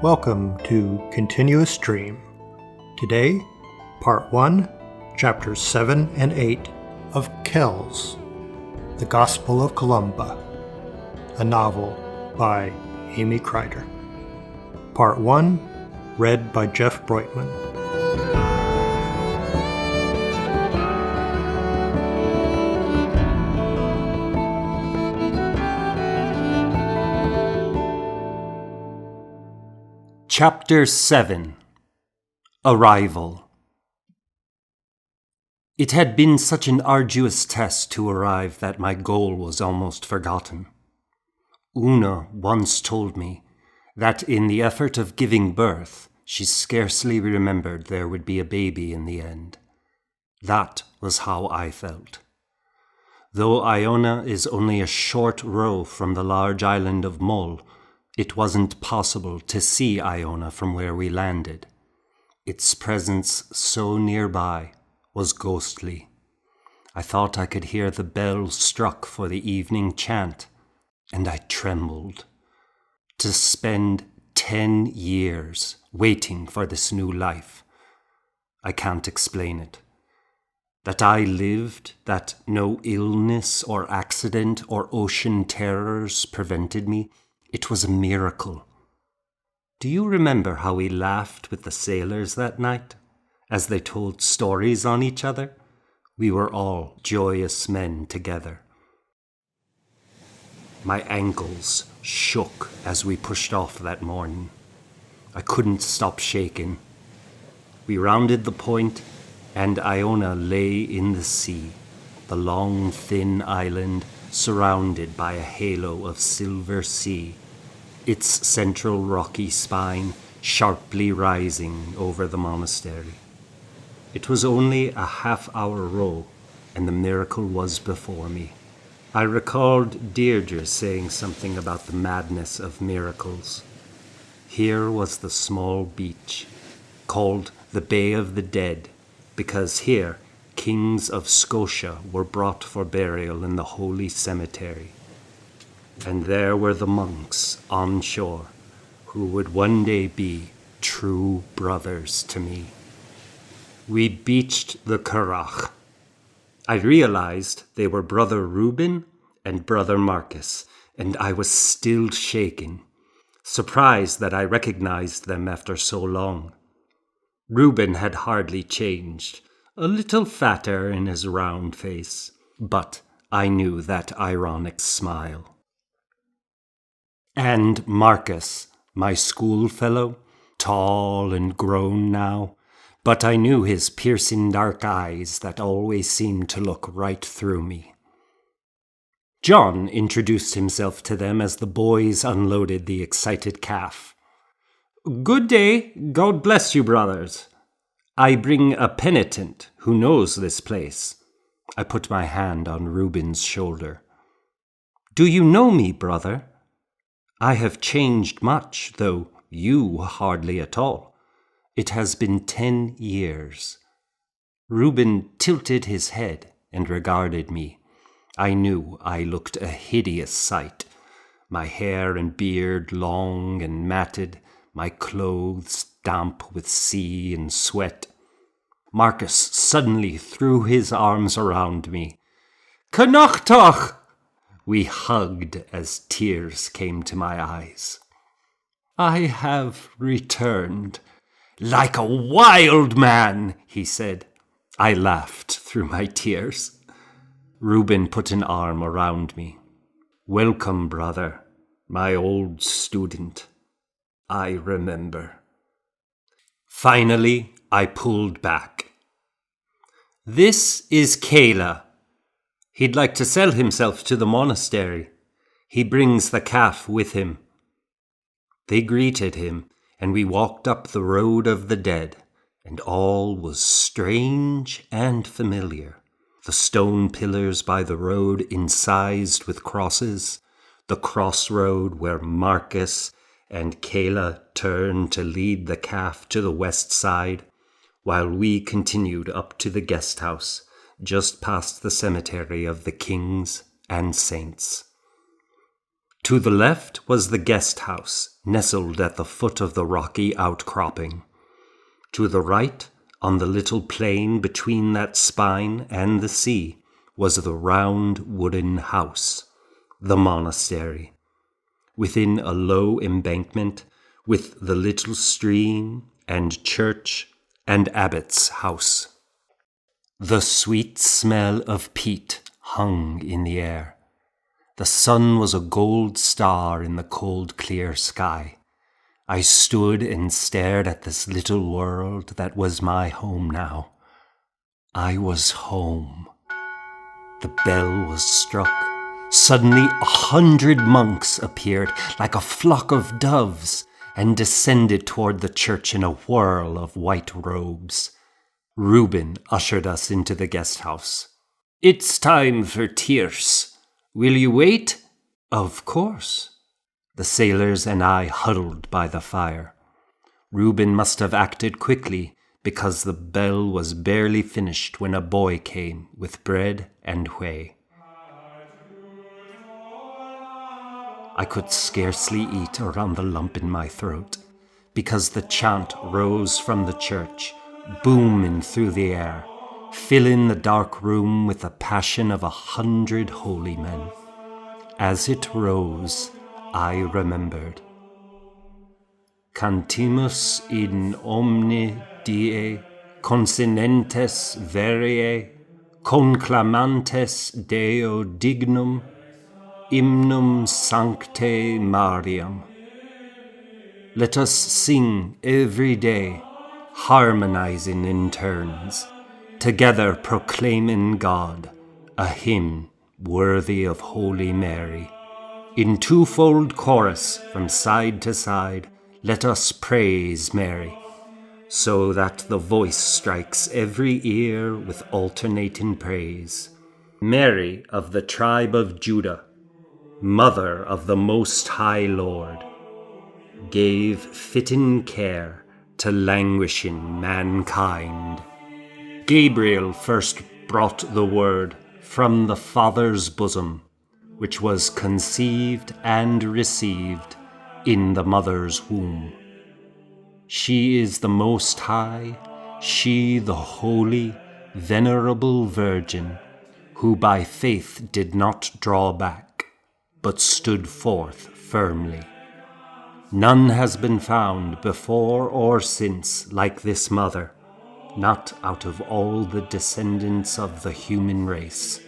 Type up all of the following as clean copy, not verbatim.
Welcome to Continuous Stream. Today, Part 1, Chapters 7 and 8 of Kells, The Gospel of Columba, a novel by Amy Crider. Part 1, read by Jeff Broitman. Chapter 7 Arrival. It had been such an arduous test to arrive that my goal was almost forgotten. Una once told me that in the effort of giving birth, she scarcely remembered there would be a baby in the end. That was how I felt. Though Iona is only a short row from the large island of Mull, it wasn't possible to see Iona from where we landed. Its presence so nearby was ghostly. I thought I could hear the bell struck for the evening chant, and I trembled. To spend 10 years waiting for this new life. I can't explain it. That I lived, that no illness or accident or ocean terrors prevented me, it was a miracle. Do you remember how we laughed with the sailors that night, as they told stories on each other? We were all joyous men together. My ankles shook as we pushed off that morning. I couldn't stop shaking. We rounded the point, and Iona lay in the sea, the long, thin island surrounded by a halo of silver sea, its central rocky spine sharply rising over the monastery. It was only a half-hour row, and the miracle was before me. I recalled Deirdre saying something about the madness of miracles. Here was the small beach, called the Bay of the Dead, because here kings of Scotia were brought for burial in the holy cemetery. And there were the monks on shore, who would one day be true brothers to me. We beached the Curragh. I realized they were Brother Reuben and Brother Marcus, and I was still shaking, surprised that I recognized them after so long. Reuben had hardly changed, a little fatter in his round face, but I knew that ironic smile. And Marcus, my schoolfellow, tall and grown now, but I knew his piercing dark eyes that always seemed to look right through me. John introduced himself to them as the boys unloaded the excited calf. "Good day, God bless you, brothers. I bring a penitent who knows this place." I put my hand on Reuben's shoulder. "Do you know me, brother? I have changed much, though you hardly at all. It has been 10 years. Reuben tilted his head and regarded me. I knew I looked a hideous sight. My hair and beard long and matted, my clothes damp with sea and sweat. Marcus suddenly threw his arms around me. "Connachtach!" We hugged as tears came to my eyes. "I have returned." "Like a wild man," he said. I laughed through my tears. Reuben put an arm around me. "Welcome, brother, my old student. I remember." Finally, I pulled back. "This is Kayla. He'd like to sell himself to the monastery. He brings the calf with him." They greeted him, and we walked up the road of the dead, and all was strange and familiar. The stone pillars by the road incised with crosses, the crossroad where Marcus and Kayla turned to lead the calf to the west side, while we continued up to the guest house, just past the cemetery of the kings and saints. To the left was the guest house, nestled at the foot of the rocky outcropping. To the right, on the little plain between that spine and the sea, was the round wooden house, the monastery. Within a low embankment, with the little stream and church and abbot's house. The sweet smell of peat hung in the air. The sun was a gold star in the cold, clear sky. I stood and stared at this little world that was my home now. I was home. The bell was struck. Suddenly 100 monks appeared like a flock of doves and descended toward the church in a whirl of white robes. Reuben ushered us into the guest house. "It's time for tierce. Will you wait?" "Of course." The sailors and I huddled by the fire. Reuben must have acted quickly, because the bell was barely finished when a boy came with bread and whey. I could scarcely eat around the lump in my throat, because the chant rose from the church, booming through the air, filling the dark room with the passion of 100 holy men. As it rose, I remembered. Cantimus in omni die, consonantes verae, conclamantes Deo dignum, hymnum sanctae Mariam. Let us sing every day, harmonizing in turns, together proclaiming God, a hymn worthy of Holy Mary. In twofold chorus from side to side, let us praise Mary, so that the voice strikes every ear with alternating praise. Mary of the tribe of Judah, Mother of the Most High Lord, gave fitting care to languishing mankind. Gabriel first brought the word from the Father's bosom, which was conceived and received in the mother's womb. She is the Most High, she the holy, venerable Virgin, who by faith did not draw back, but stood forth firmly. None has been found before or since like this mother, not out of all the descendants of the human race.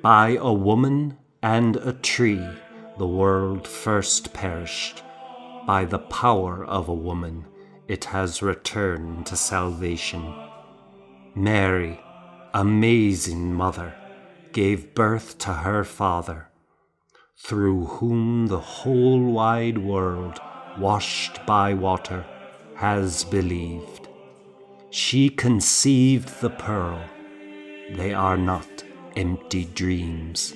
By a woman and a tree the world first perished. By the power of a woman it has returned to salvation. Mary, amazing mother, gave birth to her Father, through whom the whole wide world, washed by water, has believed. She conceived the pearl. They are not empty dreams,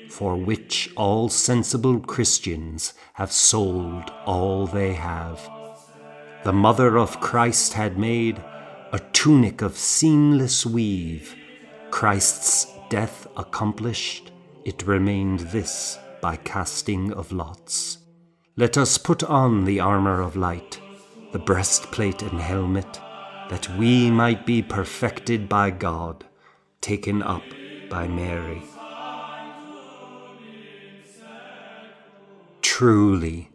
for which all sensible Christians have sold all they have. The mother of Christ had made a tunic of seamless weave. Christ's death accomplished, it remained this by casting of lots. Let us put on the armor of light, the breastplate and helmet, that we might be perfected by God, taken up by Mary. Truly,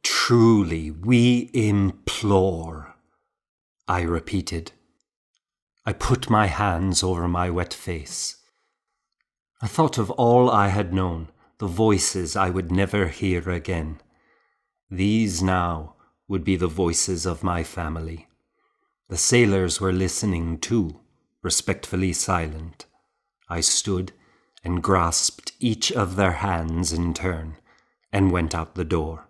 truly, we implore, I repeated. I put my hands over my wet face. I thought of all I had known, the voices I would never hear again. These now would be the voices of my family. The sailors were listening too, respectfully silent. I stood and grasped each of their hands in turn and went out the door.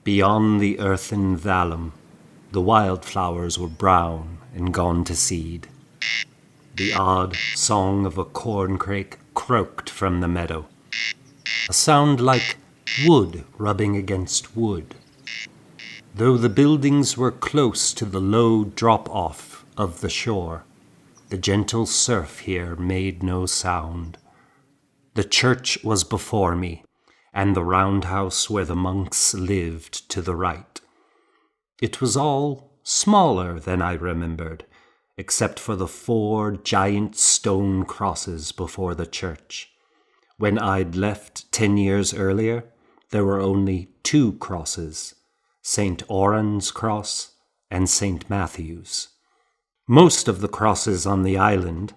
Beyond the earthen vallum, the wildflowers were brown and gone to seed. The odd song of a corncrake croaked from the meadow, a sound like wood rubbing against wood. Though the buildings were close to the low drop-off of the shore, the gentle surf here made no sound. The church was before me, and the roundhouse where the monks lived to the right. It was all smaller than I remembered, except for the 4 giant stone crosses before the church. When I'd left 10 years earlier, there were only 2 crosses, St. Oran's Cross and St. Matthew's. Most of the crosses on the island,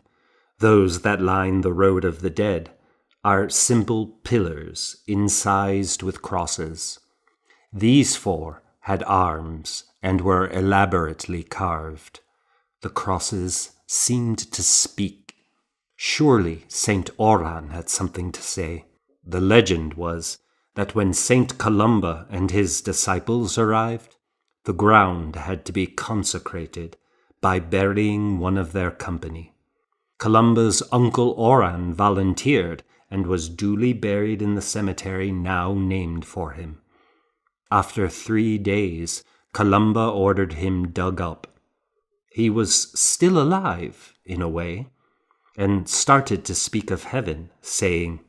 those that line the road of the dead, are simple pillars incised with crosses. These 4 had arms and were elaborately carved. The crosses seemed to speak. Surely St. Oran had something to say. The legend was that when St. Columba and his disciples arrived, the ground had to be consecrated by burying one of their company. Columba's uncle Oran volunteered and was duly buried in the cemetery now named for him. After 3 days, Columba ordered him dug up. He was still alive, in a way, and started to speak of heaven, saying,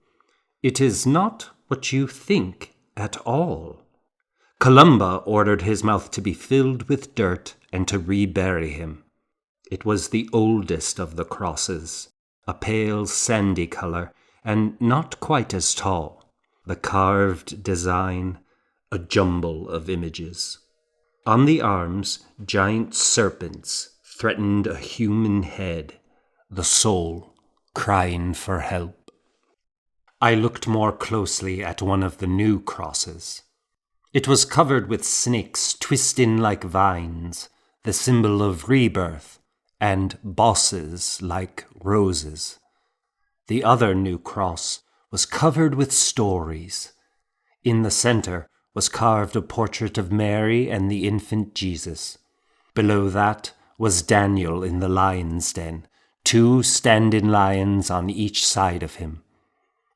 "It is not what you think at all." Columba ordered his mouth to be filled with dirt and to rebury him. It was the oldest of the crosses, a pale sandy color, and not quite as tall. The carved design, a jumble of images. On the arms, giant serpents threatened a human head, the soul crying for help. I looked more closely at one of the new crosses. It was covered with snakes twisting like vines, the symbol of rebirth, and bosses like roses. The other new cross was covered with stories. In the center was carved a portrait of Mary and the infant Jesus. Below that was Daniel in the lion's den, 2 standing lions on each side of him.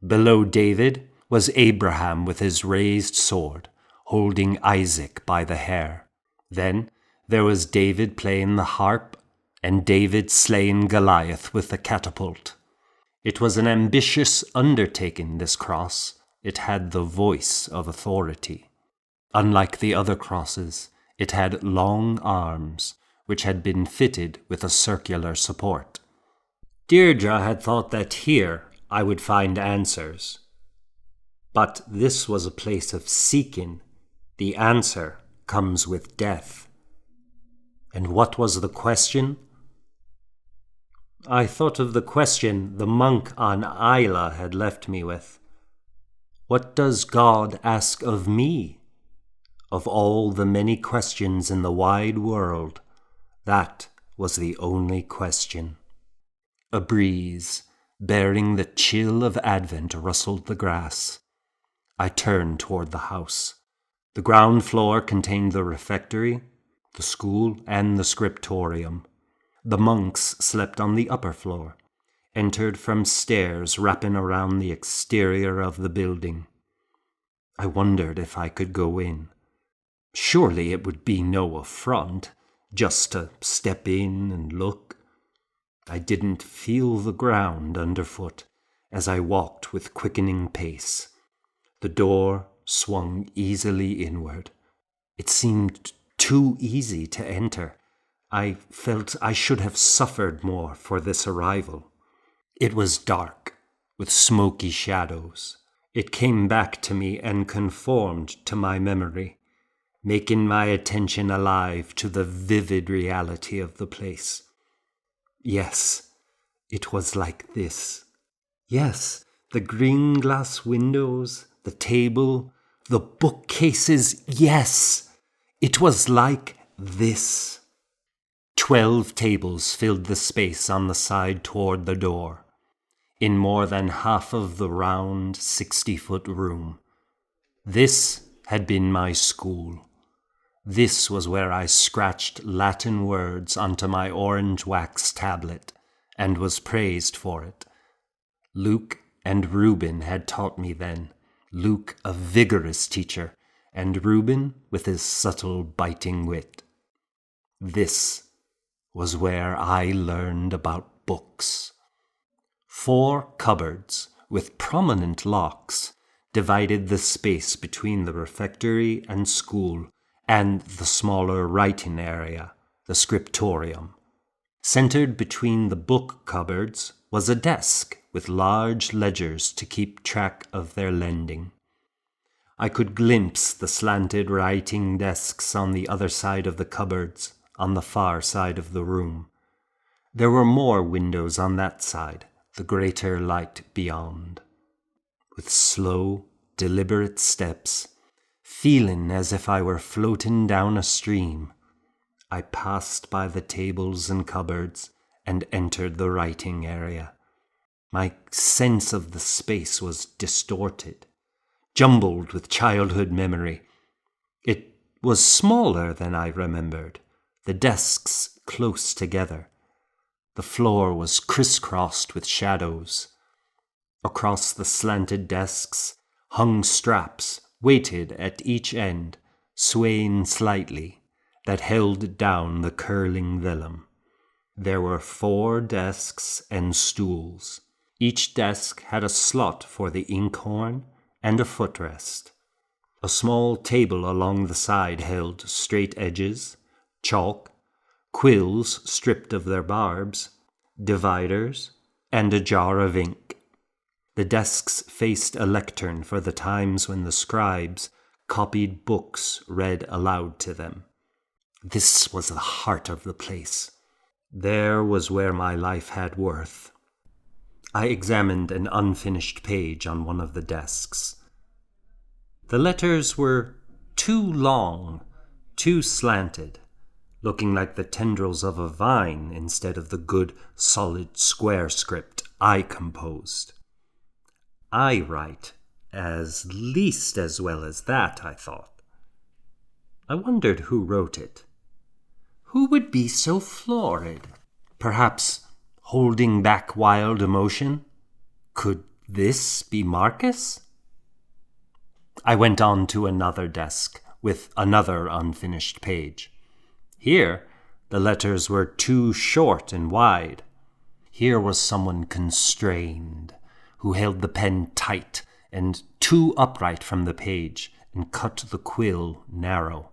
Below David was Abraham with his raised sword, holding Isaac by the hair. Then there was David playing the harp, and David slaying Goliath with the catapult. It was an ambitious undertaking, this cross. It had the voice of authority. Unlike the other crosses, it had long arms, which had been fitted with a circular support. Deirdre had thought that here I would find answers. But this was a place of seeking. The answer comes with death. And what was the question? I thought of the question the monk on Isla had left me with. What does God ask of me? Of all the many questions in the wide world, that was the only question. A breeze, bearing the chill of Advent, rustled the grass. I turned toward the house. The ground floor contained the refectory, the school, and the scriptorium. The monks slept on the upper floor, entered from stairs wrapping around the exterior of the building. I wondered if I could go in. Surely it would be no affront, just to step in and look. I didn't feel the ground underfoot as I walked with quickening pace. The door swung easily inward. It seemed too easy to enter. I felt I should have suffered more for this arrival. It was dark, with smoky shadows. It came back to me and conformed to my memory, making my attention alive to the vivid reality of the place. Yes, it was like this. Yes, the green glass windows, the table, the bookcases, yes, it was like this. 12 tables filled the space on the side toward the door, in more than half of the round 60-foot room. This had been my school. This was where I scratched Latin words onto my orange wax tablet and was praised for it. Luke and Reuben had taught me then, Luke a vigorous teacher, and Reuben with his subtle biting wit. This was where I learned about books. 4 cupboards with prominent locks, divided the space between the refectory and school and the smaller writing area, the scriptorium. Centered between the book cupboards was a desk with large ledgers to keep track of their lending. I could glimpse the slanted writing desks on the other side of the cupboards, on the far side of the room. There were more windows on that side, the greater light beyond. With slow, deliberate steps, feeling as if I were floating down a stream, I passed by the tables and cupboards and entered the writing area. My sense of the space was distorted, jumbled with childhood memory. It was smaller than I remembered, the desks close together. The floor was crisscrossed with shadows. Across the slanted desks hung straps, weighted at each end, swaying slightly, that held down the curling vellum. There were 4 desks and stools. Each desk had a slot for the inkhorn and a footrest. A small table along the side held straight edges, chalk, quills stripped of their barbs, dividers, and a jar of ink. The desks faced a lectern for the times when the scribes copied books read aloud to them. This was the heart of the place. There was where my life had worth. I examined an unfinished page on one of the desks. The letters were too long, too slanted, looking like the tendrils of a vine instead of the good, solid, square script I composed. I write as least as well as that, I thought. I wondered who wrote it. Who would be so florid? Perhaps holding back wild emotion? Could this be Marcus? I went on to another desk with another unfinished page. Here, the letters were too short and wide. Here was someone constrained, who held the pen tight and too upright from the page and cut the quill narrow.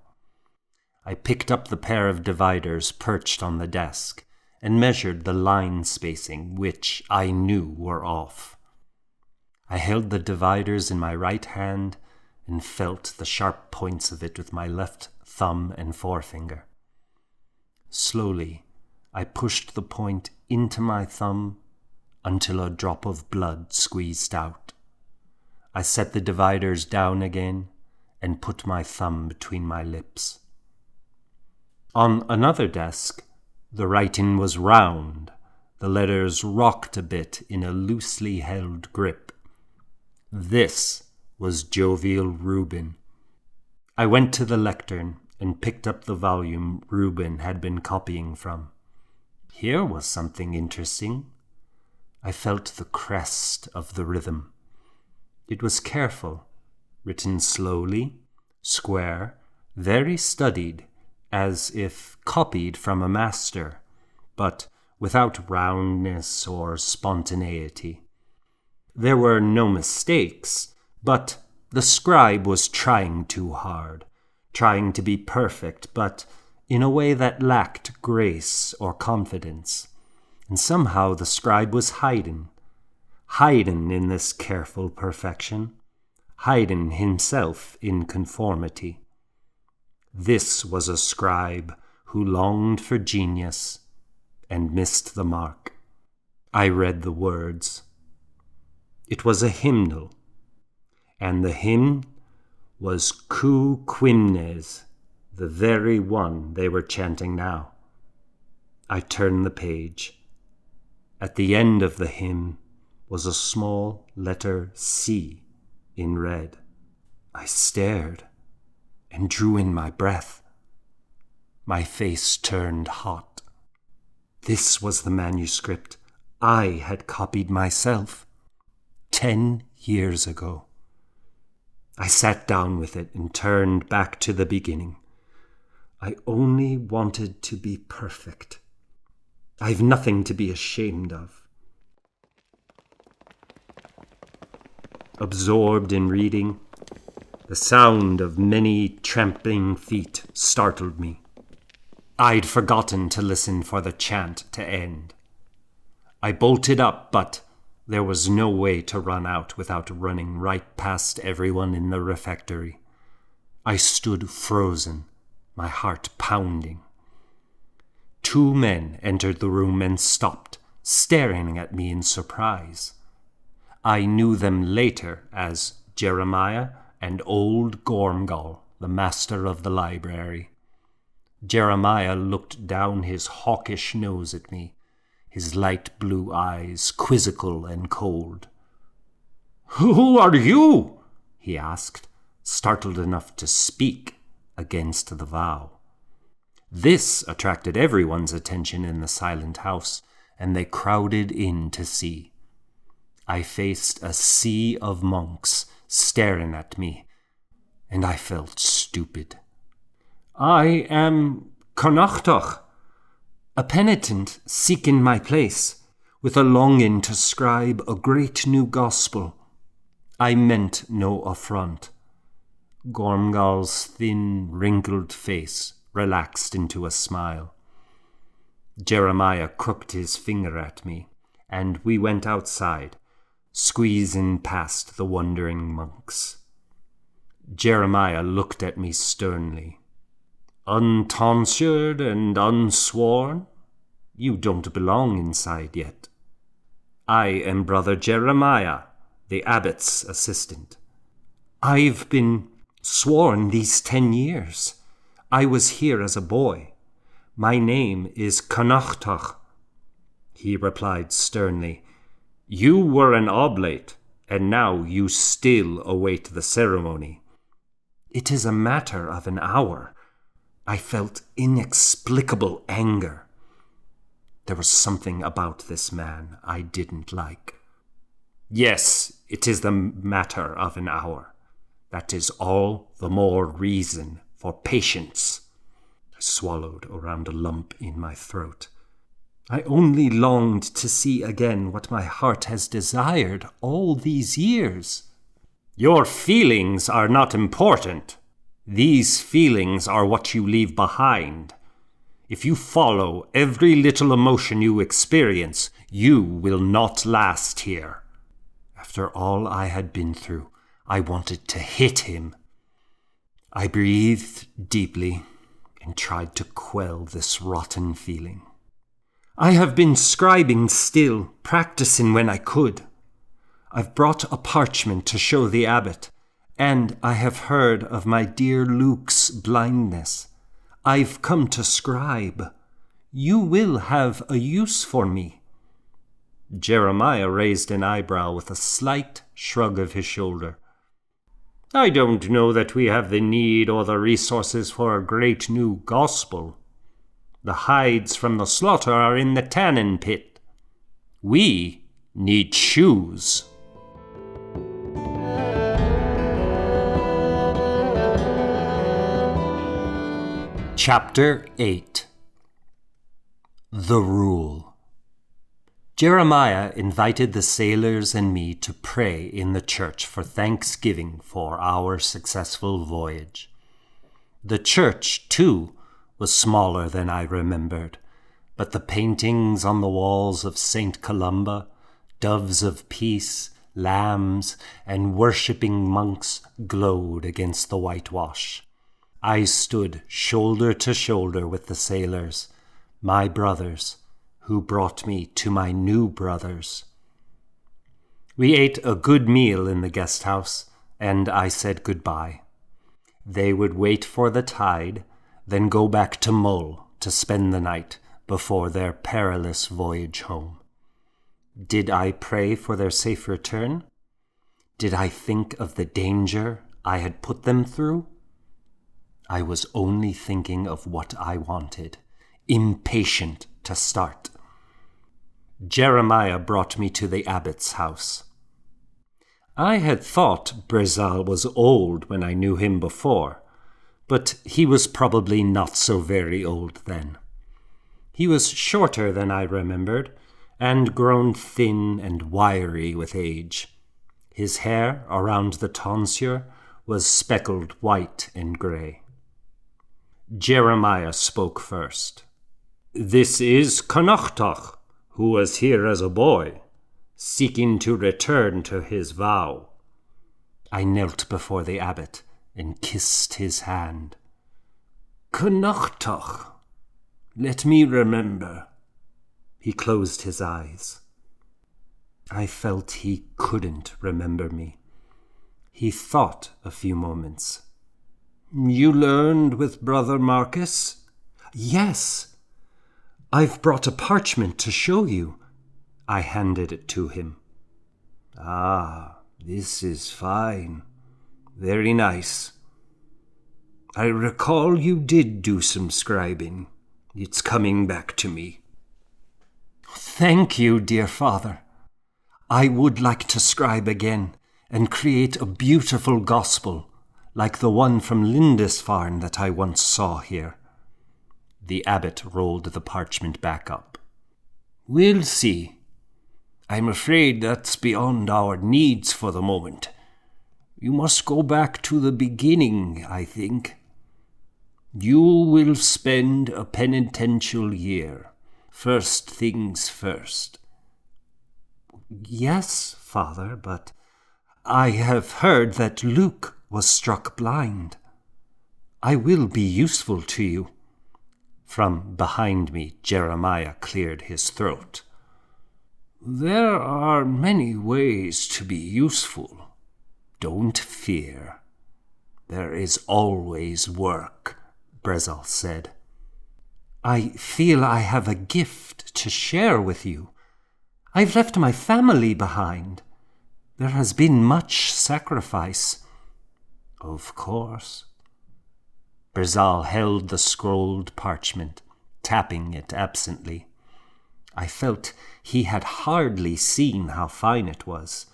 I picked up the pair of dividers perched on the desk and measured the line spacing, which I knew were off. I held the dividers in my right hand and felt the sharp points of it with my left thumb and forefinger. Slowly, I pushed the point into my thumb until a drop of blood squeezed out. I set the dividers down again and put my thumb between my lips. On another desk, the writing was round. The letters rocked a bit in a loosely held grip. This was jovial Reuben. I went to the lectern and picked up the volume Reuben had been copying from. Here was something interesting. I felt the crest of the rhythm. It was careful, written slowly, square, very studied, as if copied from a master, but without roundness or spontaneity. There were no mistakes, but the scribe was trying too hard, trying to be perfect, but in a way that lacked grace or confidence. And somehow the scribe was hiding in this careful perfection, hiding himself in conformity. This was a scribe who longed for genius and missed the mark. I read the words. It was a hymnal, and the hymn was Cu Quimnes, the very one they were chanting now. I turned the page. At the end of the hymn was a small letter C in red. I stared and drew in my breath. My face turned hot. This was the manuscript I had copied myself 10 years ago. I sat down with it and turned back to the beginning. I only wanted to be perfect. I've nothing to be ashamed of. absorbed in reading. The sound of many trampling feet startled me. I'd forgotten to listen for the chant to end. I bolted up, but there was no way to run out without running right past everyone in the refectory. I stood frozen, my heart pounding. 2 men entered the room and stopped, staring at me in surprise. I knew them later as Jeremiah and old Gormgal, the master of the library. Jeremiah looked down his hawkish nose at me, his light blue eyes quizzical and cold. "Who are you?" he asked, startled enough to speak against the vow. This attracted everyone's attention in the silent house, and they crowded in to see. I faced a sea of monks staring at me, and I felt stupid. "I am Connachtach, a penitent seeking my place, with a longing to scribe a great new gospel." I meant no affront. Gormgal's thin, wrinkled face relaxed into a smile. Jeremiah crooked his finger at me, and we went outside, squeezing past the wondering monks. Jeremiah looked at me sternly. "Untonsured and unsworn? You don't belong inside yet. I am Brother Jeremiah, the abbot's assistant. I've been sworn these 10 years. I was here as a boy. My name is Connachtach." He replied sternly, "You were an oblate, and now you still await the ceremony." "It is a matter of an hour." I felt inexplicable anger. There was something about this man I didn't like. "Yes, it is the matter of an hour. That is all the more reason for patience." I swallowed around a lump in my throat. I only longed to see again what my heart has desired all these years. "Your feelings are not important. These feelings are what you leave behind. If you follow every little emotion you experience, you will not last here." After all I had been through, I wanted to hit him. I breathed deeply and tried to quell this rotten feeling. "I have been scribing still, practicing when I could. I've brought a parchment to show the abbot, and I have heard of my dear Luke's blindness. I've come to scribe. You will have a use for me." Jeremiah raised an eyebrow with a slight shrug of his shoulder. "I don't know that we have the need or the resources for a great new gospel. The hides from the slaughter are in the tannin pit. We need shoes." Chapter 8. The Rule. Jeremiah invited the sailors and me to pray in the church for thanksgiving for our successful voyage. The church, too, was smaller than I remembered, but the paintings on the walls of St. Columba, doves of peace, lambs, and worshipping monks glowed against the whitewash. I stood shoulder to shoulder with the sailors, my brothers, who brought me to my new brothers. We ate a good meal in the guest house, and I said goodbye. They would wait for the tide, then go back to Mull to spend the night before their perilous voyage home. Did I pray for their safe return? Did I think of the danger I had put them through? I was only thinking of what I wanted, impatient to start. Jeremiah brought me to the abbot's house. I had thought Brizal was old when I knew him before, but he was probably not so very old then. He was shorter than I remembered, and grown thin and wiry with age. His hair around the tonsure was speckled white and grey. Jeremiah spoke first. "This is Connachtach, who was here as a boy, seeking to return to his vow." I knelt before the abbot and kissed his hand. "Connachtach, let me remember." He closed his eyes. I felt he couldn't remember me. He thought a few moments. "You learned with Brother Marcus?" "Yes. I've brought a parchment to show you." I handed it to him. "Ah, this is fine. Very nice. I recall you did do some scribing. It's coming back to me." "Thank you, dear father. I would like to scribe again and create a beautiful gospel like the one from Lindisfarne that I once saw here." The abbot rolled the parchment back up. "We'll see. I'm afraid that's beyond our needs for the moment. You must go back to the beginning, I think. You will spend a penitential year. First things first." "Yes, Father, but I have heard that Luke was struck blind. I will be useful to you." From behind me, Jeremiah cleared his throat. "There are many ways to be useful. Don't fear. There is always work," Brezal said. "I feel I have a gift to share with you. I've left my family behind. There has been much sacrifice." "Of course." Brezal held the scrolled parchment, tapping it absently. I felt he had hardly seen how fine it was.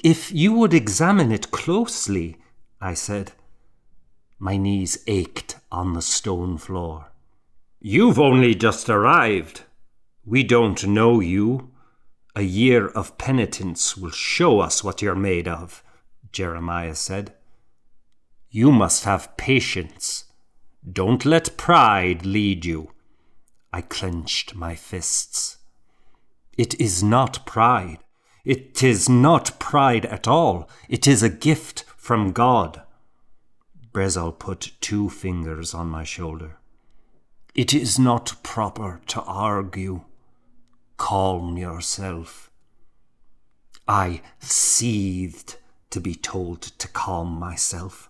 "If you would examine it closely," I said. My knees ached on the stone floor. "You've only just arrived. We don't know you. A year of penitence will show us what you're made of," Jeremiah said. "You must have patience. Don't let pride lead you." I clenched my fists. "It is not pride. It is not pride at all. It is a gift from God." Brezal put 2 fingers on my shoulder. "It is not proper to argue. Calm yourself." I seethed to be told to calm myself.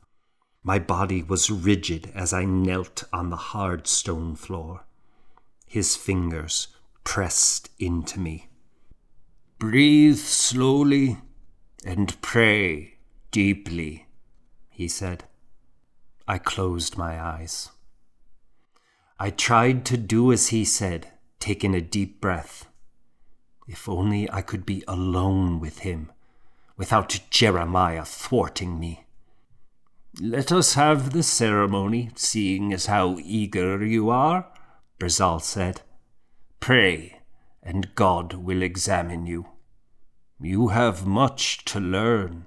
My body was rigid as I knelt on the hard stone floor. His fingers pressed into me. "Breathe slowly and pray deeply," he said. I closed my eyes. I tried to do as he said, taking a deep breath. If only I could be alone with him, without Jeremiah thwarting me. "Let us have the ceremony, seeing as how eager you are," Brezal said. "Pray, and God will examine you. You have much to learn."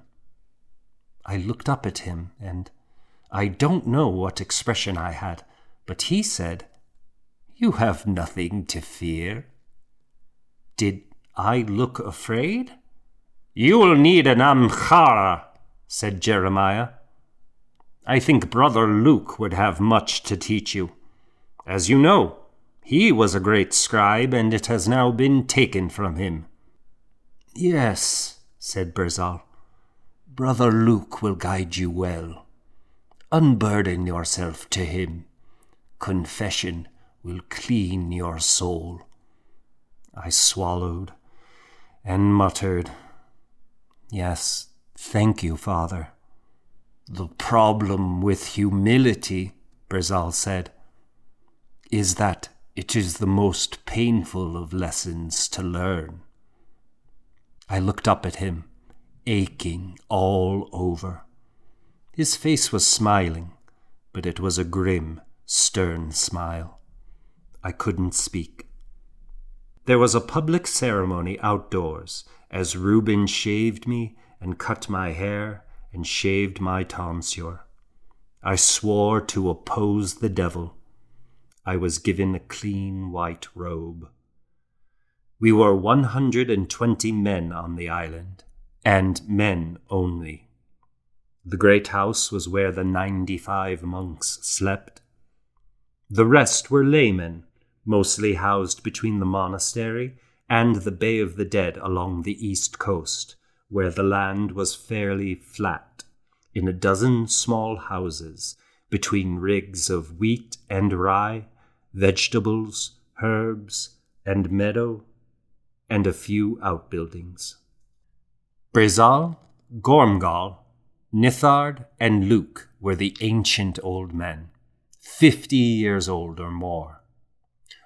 I looked up at him, and I don't know what expression I had, but he said, "You have nothing to fear." Did I look afraid? "You will need an amchara," said Jeremiah. "I think Brother Luke would have much to teach you. As you know, he was a great scribe, and it has now been taken from him." "Yes," said Brezal. "Brother Luke will guide you well. Unburden yourself to him. Confession will clean your soul." I swallowed and muttered, "Yes, thank you, Father." "The problem with humility," Brezal said, "is that it is the most painful of lessons to learn." I looked up at him, aching all over. His face was smiling, but it was a grim, stern smile. I couldn't speak. There was a public ceremony outdoors as Reuben shaved me and cut my hair and shaved my tonsure. I swore to oppose the devil. I was given a clean white robe. We were 120 men on the island, and men only. The great house was where the 95 monks slept. The rest were laymen, mostly housed between the monastery and the Bay of the Dead along the east coast, where the land was fairly flat, in a dozen small houses, between rigs of wheat and rye, vegetables, herbs, and meadow, and a few outbuildings. Brizal, Gormgal, Nithard, and Luke were the ancient old men, 50 years old or more.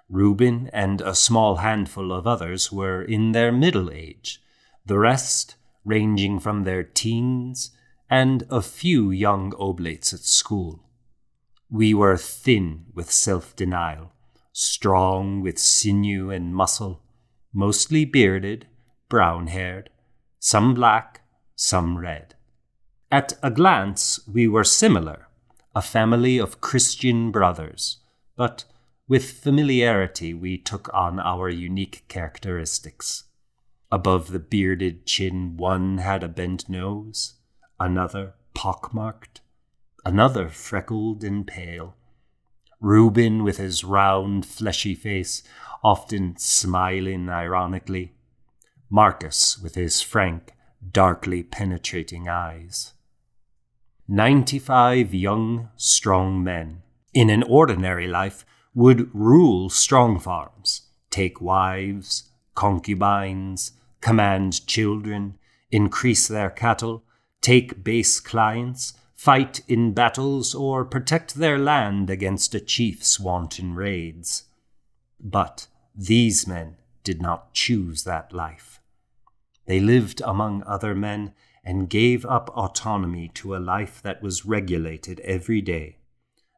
Reuben and a small handful of others were in their middle age, the rest ranging from their teens, and a few young oblates at school. We were thin with self-denial, strong with sinew and muscle, mostly bearded, brown-haired, some black, some red. At a glance, we were similar, a family of Christian brothers, but with familiarity we took on our unique characteristics. Above the bearded chin, one had a bent nose, another pockmarked, another freckled and pale. Reuben, with his round, fleshy face, often smiling ironically. Marcus, with his frank, darkly penetrating eyes. 95 young, strong men, in an ordinary life, would rule strong farms, take wives, concubines, command children, increase their cattle, take base clients, fight in battles, or protect their land against a chief's wanton raids. But these men did not choose that life. They lived among other men and gave up autonomy to a life that was regulated every day,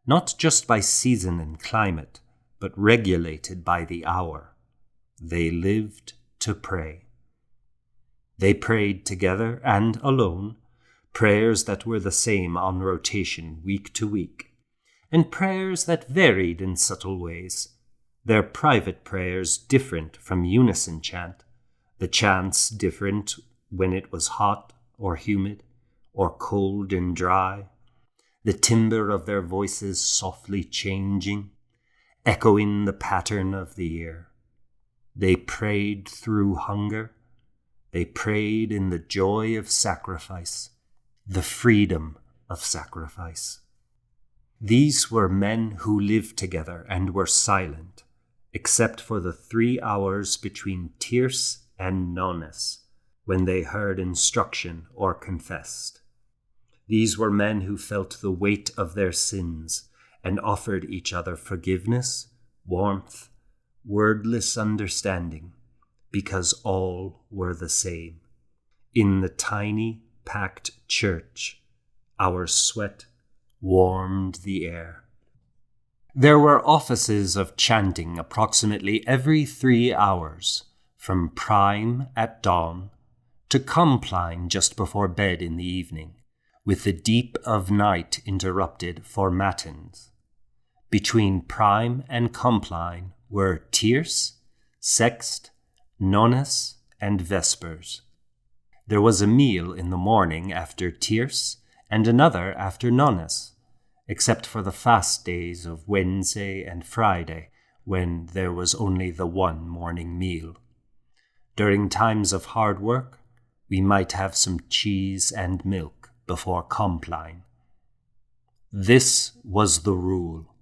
not just by season and climate, but regulated by the hour. They lived to pray. They prayed together and alone, prayers that were the same on rotation week to week, and prayers that varied in subtle ways, their private prayers different from unison chant, the chants different when it was hot or humid, or cold and dry, the timbre of their voices softly changing, echoing the pattern of the year. They prayed through hunger. They prayed in the joy of sacrifice, the freedom of sacrifice. These were men who lived together and were silent, except for the 3 hours between tierce and nones, when they heard instruction or confessed. These were men who felt the weight of their sins and offered each other forgiveness, warmth, wordless understanding, because all were the same. In the tiny, packed church, our sweat warmed the air. There were offices of chanting approximately every 3 hours, from prime at dawn to compline just before bed in the evening, with the deep of night interrupted for matins. Between prime and compline were tierce, sext, nones, and vespers. There was a meal in the morning after tierce and another after nones, except for the fast days of Wednesday and Friday, when there was only the one morning meal. During times of hard work, we might have some cheese and milk before compline. This was the rule.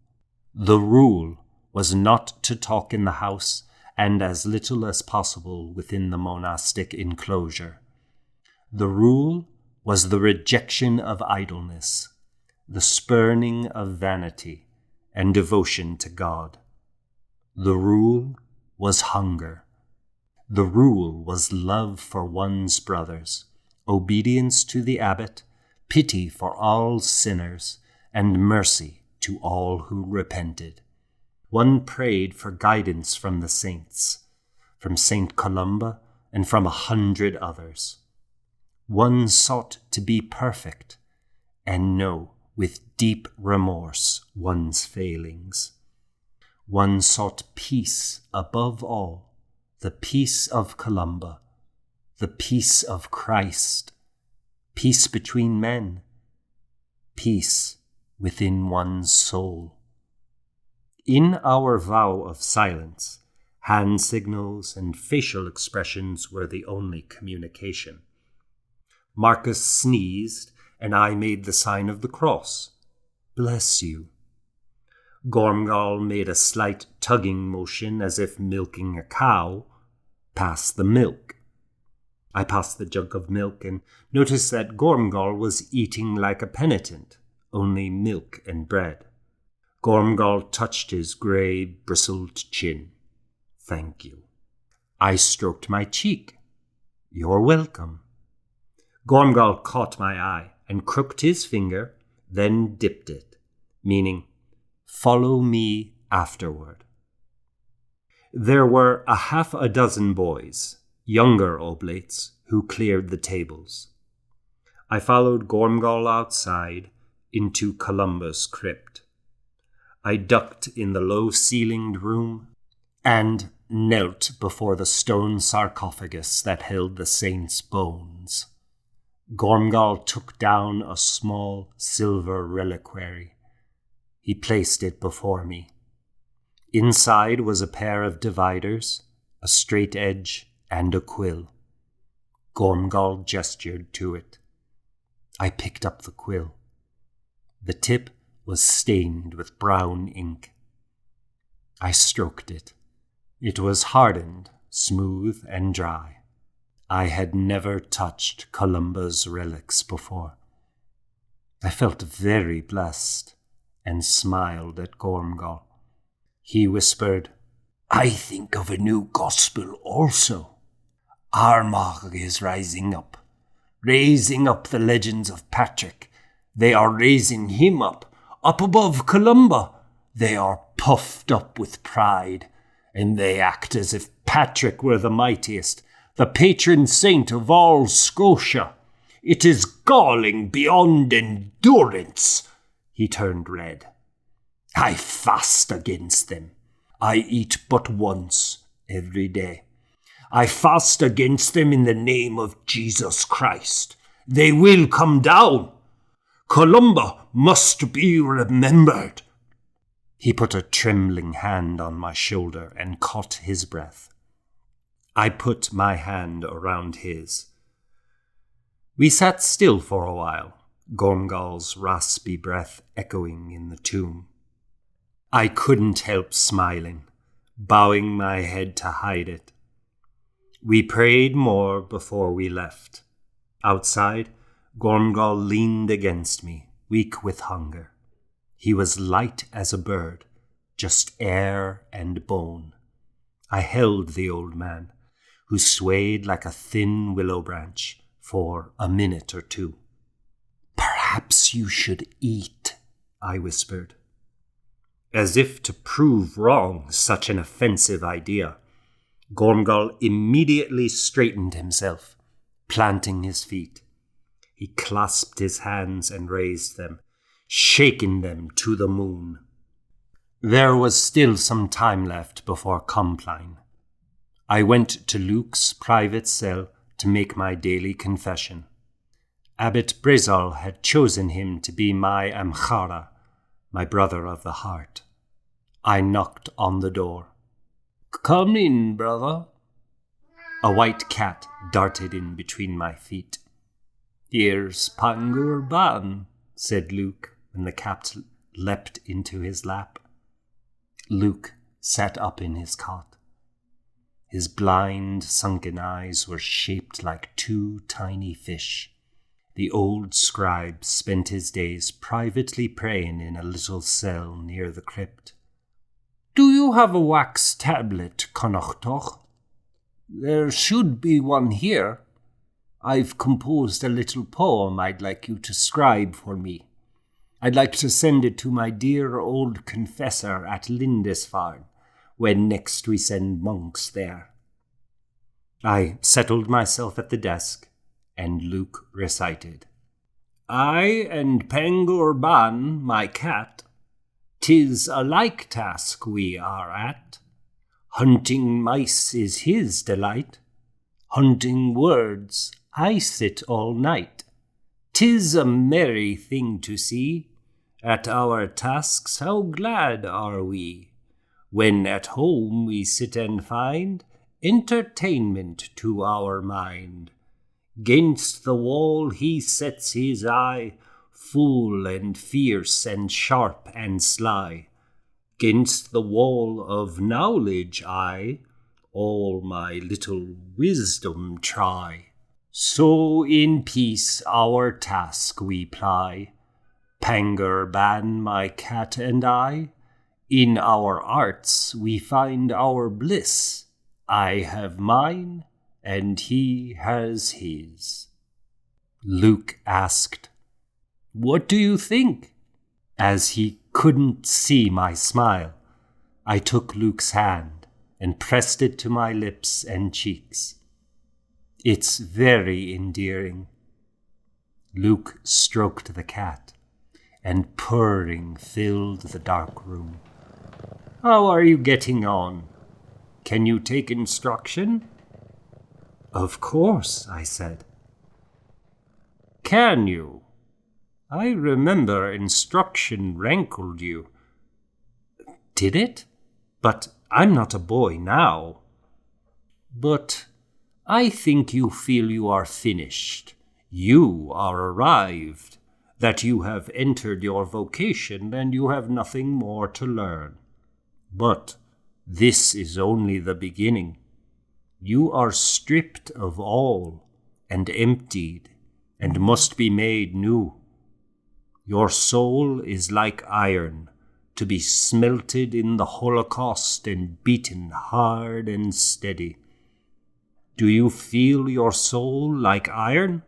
The rule was not to talk in the house and as little as possible within the monastic enclosure. The rule was the rejection of idleness, the spurning of vanity, and devotion to God. The rule was hunger. The rule was love for one's brothers, obedience to the abbot, pity for all sinners, and mercy to all who repented. One prayed for guidance from the saints, from Saint Columba, and from 100 others. One sought to be perfect and know with deep remorse one's failings. One sought peace above all, the peace of Columba, the peace of Christ, peace between men, peace within one's soul. In our vow of silence, hand signals and facial expressions were the only communication. Marcus sneezed, and I made the sign of the cross. Bless you. Gormgall made a slight tugging motion as if milking a cow. Pass the milk. I passed the jug of milk and noticed that Gormgall was eating like a penitent, only milk and bread. Gormgall touched his grey, bristled chin. Thank you. I stroked my cheek. You're welcome. Gormgall caught my eye and crooked his finger, then dipped it, meaning, follow me afterward. There were a half a dozen boys, younger oblates, who cleared the tables. I followed Gormgall outside into Columba's crypt. I ducked in the low-ceilinged room and knelt before the stone sarcophagus that held the saint's bones. Gormgall took down a small silver reliquary. He placed it before me. Inside was a pair of dividers, a straight edge, and a quill. Gormgall gestured to it. I picked up the quill. The tip was stained with brown ink. I stroked it. It was hardened, smooth, and dry. I had never touched Columba's relics before. I felt very blessed and smiled at Gormgall. He whispered, I think of a new gospel also. Armagh is rising up the legends of Patrick. They are raising him up above Columba. They are puffed up with pride, and they act as if Patrick were the mightiest, the patron saint of all Scotia. It is galling beyond endurance. He turned red. I fast against them. I eat but once every day. I fast against them in the name of Jesus Christ. They will come down. Columba must be remembered. He put a trembling hand on my shoulder and caught his breath. I put my hand around his. We sat still for a while, Gormgall's raspy breath echoing in the tomb. I couldn't help smiling, bowing my head to hide it. We prayed more before we left. Outside, Gormgall leaned against me, weak with hunger. He was light as a bird, just air and bone. I held the old man, who swayed like a thin willow branch, for a minute or two. Perhaps you should eat, I whispered. As if to prove wrong such an offensive idea, Gormgall immediately straightened himself, planting his feet. He clasped his hands and raised them, shaking them to the moon. There was still some time left before Compline. I went to Luke's private cell to make my daily confession. Abbot Brizal had chosen him to be my Amchara, my brother of the heart. I knocked on the door. Come in, brother. A white cat darted in between my feet. Here's Pangur Ban, said Luke, when the cat leapt into his lap. Luke sat up in his cot. His blind, sunken eyes were shaped like two tiny fish. The old scribe spent his days privately praying in a little cell near the crypt. Do you have a wax tablet, Connachtach? There should be one here. I've composed a little poem I'd like you to scribe for me. I'd like to send it to my dear old confessor at Lindisfarne, when next we send monks there. I settled myself at the desk and Luke recited, I and Pengur Ban, my cat, 'tis a like task we are at. Hunting mice is his delight, hunting words I sit all night. 'Tis a merry thing to see, at our tasks how glad are we, when at home we sit and find entertainment to our mind. 'Gainst the wall he sets his eye, full and fierce and sharp and sly. 'Gainst the wall of knowledge I all my little wisdom try. So in peace our task we ply, Pengur Ban, my cat and I. In our arts we find our bliss, I have mine, and he has his. Luke asked, What do you think? As he couldn't see my smile, I took Luke's hand and pressed it to my lips and cheeks. It's very endearing. Luke stroked the cat, and purring filled the dark room. How are you getting on? Can you take instruction? Of course, I said. Can you? I remember instruction rankled you. Did it? But I'm not a boy now. But I think you feel you are finished. You are arrived, that you have entered your vocation and you have nothing more to learn. But this is only the beginning. You are stripped of all and emptied and must be made new. Your soul is like iron, to be smelted in the Holocaust and beaten hard and steady. Do you feel your soul like iron?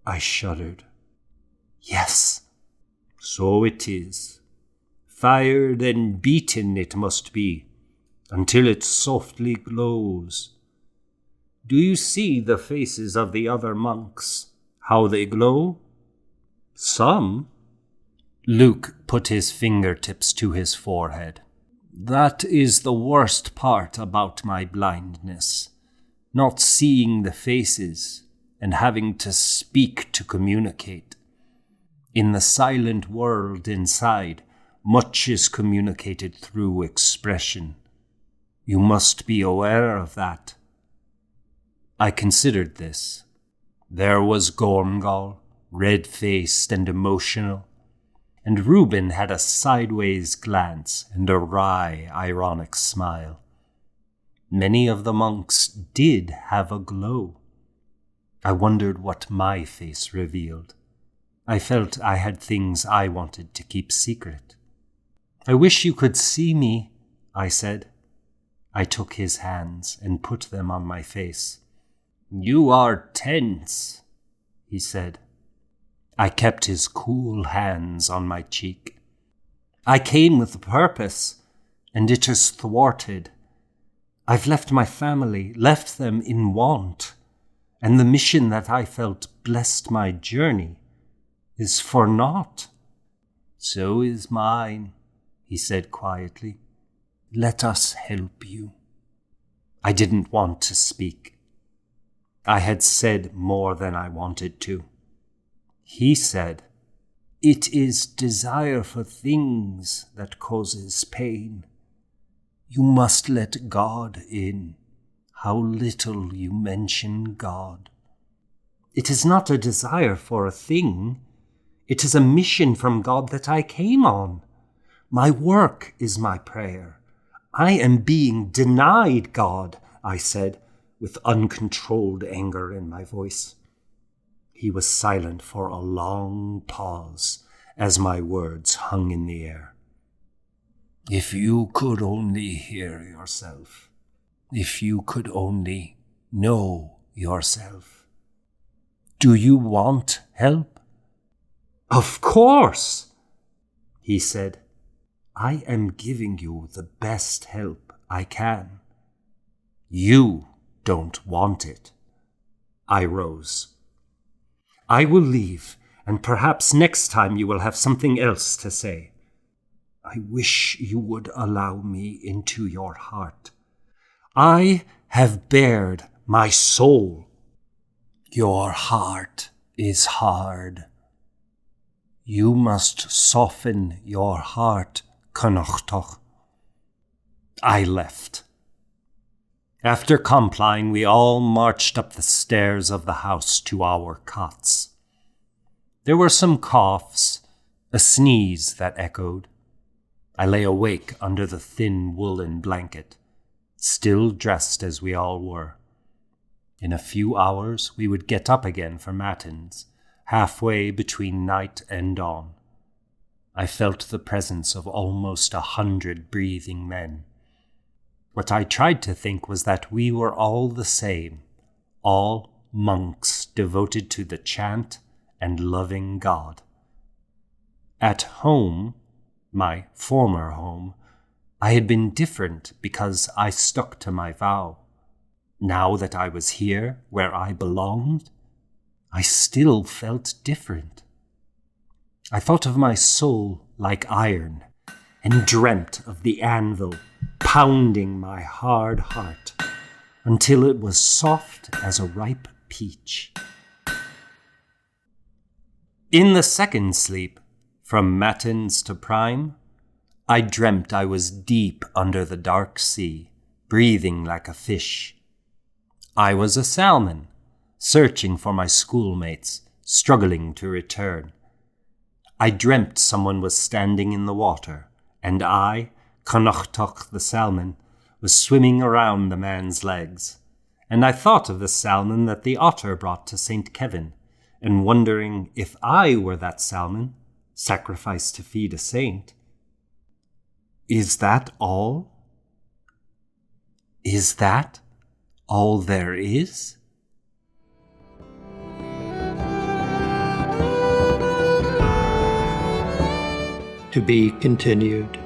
I shuddered. Yes, so it is. Fired and beaten it must be, until it softly glows. Do you see the faces of the other monks, how they glow? Some. Luke put his fingertips to his forehead. That is the worst part about my blindness, not seeing the faces and having to speak to communicate. In the silent world inside, much is communicated through expression. You must be aware of that. I considered this. There was Gormgall, red-faced and emotional, and Reuben had a sideways glance and a wry, ironic smile. Many of the monks did have a glow. I wondered what my face revealed. I felt I had things I wanted to keep secret. I wish you could see me, I said. I took his hands and put them on my face. You are tense, he said. I kept his cool hands on my cheek. I came with a purpose, and it is thwarted. I've left my family, left them in want, and the mission that I felt blessed my journey is for naught. So is mine, he said quietly. Let us help you. I didn't want to speak. I had said more than I wanted to. He said, It is desire for things that causes pain. You must let God in. How little you mention God. It is not a desire for a thing. It is a mission from God that I came on. My work is my prayer. I am being denied God, I said, with uncontrolled anger in my voice. He was silent for a long pause as my words hung in the air. If you could only hear yourself, if you could only know yourself. Do you want help? Of course, he said. I am giving you the best help I can. You don't want it. I rose. I will leave, and perhaps next time you will have something else to say. I wish you would allow me into your heart. I have bared my soul. Your heart is hard. You must soften your heart, Connachtach. I left. After compline, we all marched up the stairs of the house to our cots. There were some coughs, a sneeze that echoed. I lay awake under the thin woolen blanket, still dressed as we all were. In a few hours we would get up again for matins, halfway between night and dawn. I felt the presence of almost 100 breathing men. What I tried to think was that we were all the same, all monks devoted to the chant and loving God. At home, my former home, I had been different because I stuck to my vow. Now that I was here, where I belonged, I still felt different. I thought of my soul like iron and dreamt of the anvil pounding my hard heart until it was soft as a ripe peach. In the second sleep, from matins to prime, I dreamt I was deep under the dark sea, breathing like a fish. I was a salmon, searching for my schoolmates, struggling to return. I dreamt someone was standing in the water, and I, Connachtach the salmon, was swimming around the man's legs. And I thought of the salmon that the otter brought to St. Kevin, and wondering if I were that salmon, sacrificed to feed a saint. Is that all? Is that all there is? To be continued.